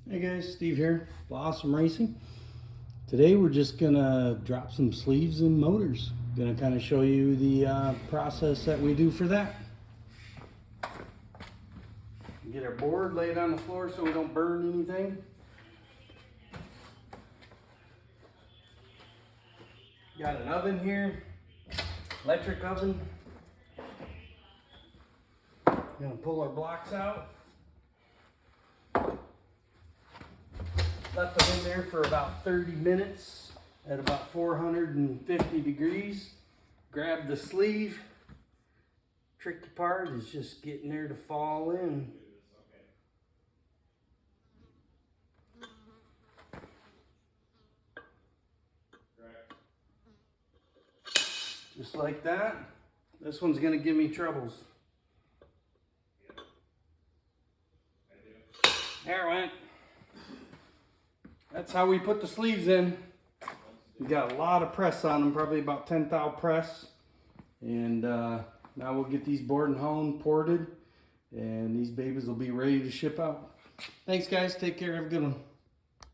Hey guys, Steve here, Blossom Racing. Today we're just gonna drop some sleeves and motors. Gonna kind of show you the process that we do for that. Get our board laid on the floor so we don't burn anything. Got an oven here, electric oven. Gonna pull our blocks out. Left them in there for about 30 minutes at about 450 degrees. Grab the sleeve. Tricky part is just getting there to fall in. Just like that. This one's gonna give me troubles. There it went. That's how we put the sleeves in. We got a lot of press on them, probably about 10 thou press. And now we'll get these board and hone ported, and these babies will be ready to ship out. Thanks guys, take care, have a good one.